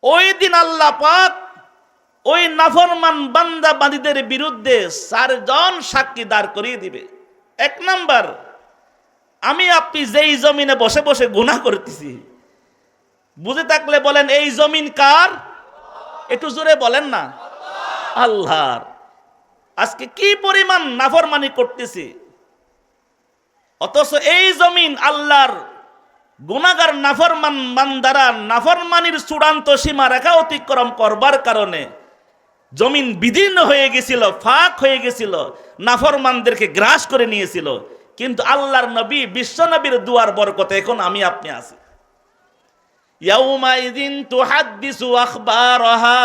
ওই দিন আল্লাহ পাক ওই নাফরমান বান্দা বান্দীদের বিরুদ্ধে 4 জন সাক্ষী দাঁড় করিয়ে দিবে। 1 নাম্বার, আমি আপনি যেই জমিনে বসে বসে গুনাহ করতেছি, বুঝে থাকলে বলেন এই জমিন কার? একটু জোরে বলেন না। আল্লাহর। আজকে কি পরিমাণ নাফরমানি করতেছি, অথচ এই জমিন আল্লাহর গুনাহগার নাফরমান বান্দারা নাফরমানির চূড়ান্ত সীমা রেখা অতিক্রম করবার কারণে জমিন বিদীর্ণ হয়ে গেছিল, ফাঁক হয়ে গেছিল, নাফরমানদেরকে গ্রাস করে নিয়েছিল। কিন্তু আল্লাহর নবী, বিশ্ব নবীর দুয়ার বরকতে এখন আমি আপনি আছি। ইয়াউমাইযিন তুহাদ্দিসু আখবারাহা,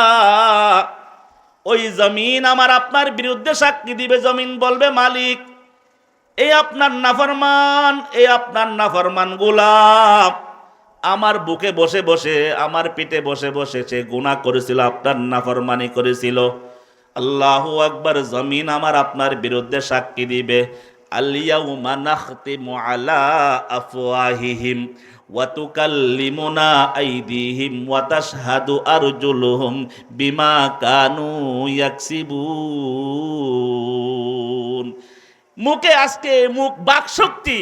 ওই জমিন আমার আপনার বিরুদ্ধে সাক্ষী দিবে। জমিন বলবে, মালিক এই আপনার নাফরমান, এই আপনার নাফরমান গোলাম আমার বুকে বসে বসে, আমার পিঠে বসে বসে সে গুনাহ করেছিল, আপনার নাফরমানি করেছিল। আল্লাহু আকবার। জমিন আমার আপনার বিরুদ্ধে সাক্ষী দিবে, আল-ইয়াউমা নাখতিমু আলা আফওয়াহিহিম ওয়া তুকাল্লিমুনা আইদিহিম ওয়া তাশহাদু আরজুলুহুম বিমা কানু ইয়াকসিবুন। মুখে আজকে মুখ বাকশক্তি,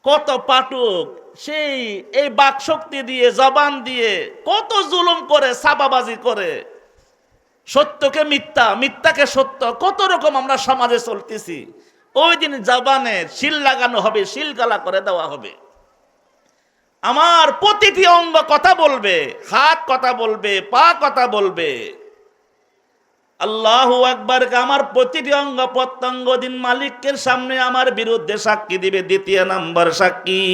কত পাটুক সেই এই বাকশক্তি দিয়ে, জবান দিয়ে কত জুলুম করে, ছাপাবাজি করে, সত্যকে মিথ্যা, মিথ্যাকে সত্য, কত রকম আমরা সমাজে চলতেছি। ওই দিন জবানে শিল লাগানো হবে, শিলগালা করে দেওয়া হবে। আমার প্রতিটি অঙ্গ কথা বলবে, হাত কথা বলবে, পা কথা বলবে। আল্লাহু আকবার। আমার প্রতিটি অঙ্গ প্রত্যঙ্গ দিন মালিকের সামনে আমার বিরুদ্ধে সাক্ষী দিবে। দ্বিতীয় নাম্বার সাক্ষী,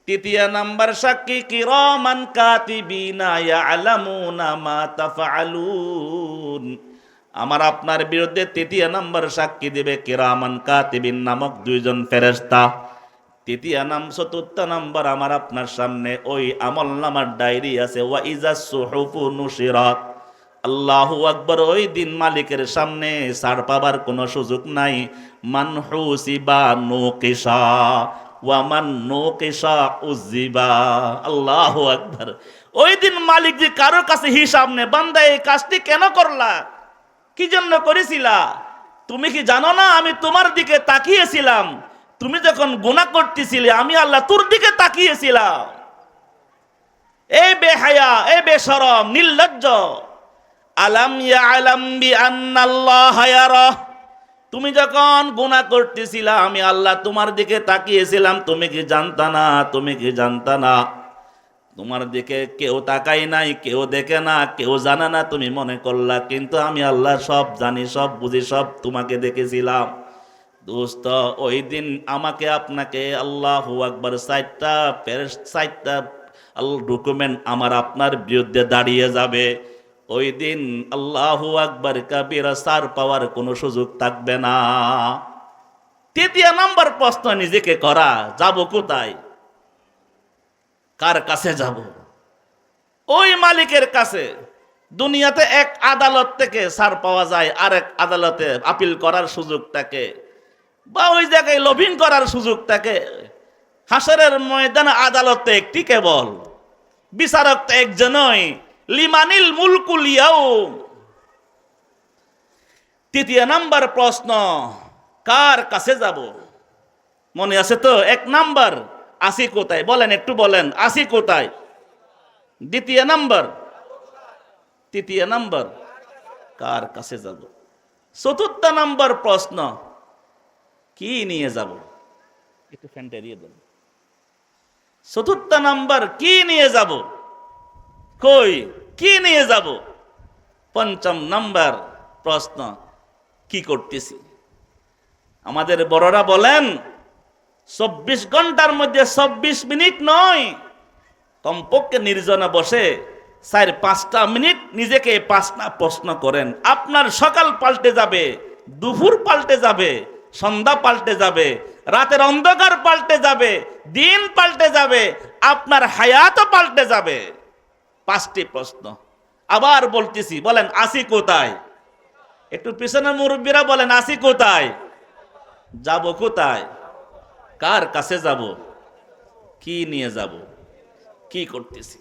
তৃতীয় নাম্বার সাক্ষী, কিরামান কাতিবিনা ইয়ালামুনা মা তাফআলুন। আমার আপনার বিরুদ্ধে তৃতীয় নাম্বার সাক্ষী দিবে কিরামান কাতিবিন নামক 2 জন ফেরেশতা। চতুর্থ নাম্বার, আমার আপনার সামনে ওই আমলনামার ডায়েরি আছে। ওয়া ইজাস সুহুফু নুশিরাত। আল্লাহু আকবার। ওই দিন মালিকের সামনে ছাড় পাবার কোনো সুযোগ নাই। মান হুসিবা নুকিসা ওয়া মান নুকিসা উযিবা। আল্লাহু আকবার। ওই দিন মালিক যে কারো কাছে হিসাব নেই, বান্দা এই কাজটি কেন করলা, কি জন্য করেছিলা? তুমি কি জানো না আমি তোমার দিকে তাকিয়েছিলাম? তুমি যখন গুনাহ করতেছিলে আমি আল্লাহ তোর দিকে তাকিয়েছিলাম। এই বেহায়া, এই বেশরম, নির্লজ্জ। আলাম ইয়ালাম বিআন্নাল্লাহা ইয়ারা। তুমি যখন গুনাহ করতেছিলা আমি আল্লাহ তোমার দিকে তাকিয়েছিলাম। তুমি কি জানতা না? তুমি কি জানতা না তোমার দিকে কেউ তাকাই নাই, কেউ দেখে না, কেউ জানে না, তুমি মনে করলা, কিন্তু আমি আল্লাহ সব জানি, সব বুঝি, সব তোমাকে দেখেছিলাম। দোস্ত, ওই দিন আমাকে আপনাকে আল্লাহু আকবার 4টা ডকুমেন্ট আমার আপনার বিরুদ্ধে দাঁড়িয়ে যাবে। ওই দিন আল্লাহু আকবার কাবীরা সার পাওয়ার কোনো সুযোগ থাকবে না। তৃতীয় নাম্বার প্রশ্ন নিজেকে করা, যাব কোথায়? কার কাছে যাব? ওই মালিকের কাছে। দুনিয়াতে এক আদালত থেকে সার পাওয়া যায়, আরেক আদালতে আপিল করার সুযোগ থাকে, বা ওই জায়গায় লবিং করার সুযোগ থাকে। হাসরের ময়দানে আদালতে একটি কেবল, বিচারক তো একজনই। লিমানিল মুলকুল ইয়াউম। তৃতীয় নাম্বার প্রশ্ন, কার কাছে যাব? মনে আছে তো? 1 নাম্বার, আসি কোথায়? বলেন, একটু বলেন, আসি কোথায়? দ্বিতীয় নাম্বার, তৃতীয় নাম্বার, কার কাছে যাব? চতুর্থ নাম্বার প্রশ্ন, কি নিয়ে যাব? একটু ফ্যানটা এড়িয়ে দেন। চতুর্থ নাম্বার, কি নিয়ে যাব? কই, কি নিয়ে যাব? পঞ্চম নাম্বার প্রশ্ন, কি করতেছি? আমাদের বড়রা বলেন 24 ঘন্টার মধ্যে 24 মিনিট নয়, কমপক্ষে নির্জনে বসে 4-5টা মিনিট নিজেকে 5টা প্রশ্ন করেন। আপনার সকাল পাল্টে যাবে, দুপুর পাল্টে যাবে, সন্ধ্যা পাল্টে যাবে, রাতের অন্ধকার পাল্টে যাবে, দিন পাল্টে যাবে, আপনার হায়াতও পাল্টে যাবে। 5টি প্রশ্ন। আবার বলতেছি, বলেন আসি কোথায়? একটু পিছনের মুরব্বীরা বলেন, আসি কোথায়? যাব কোথায়? কার কাছে যাব? কি নিয়ে যাব? কি করতেছি?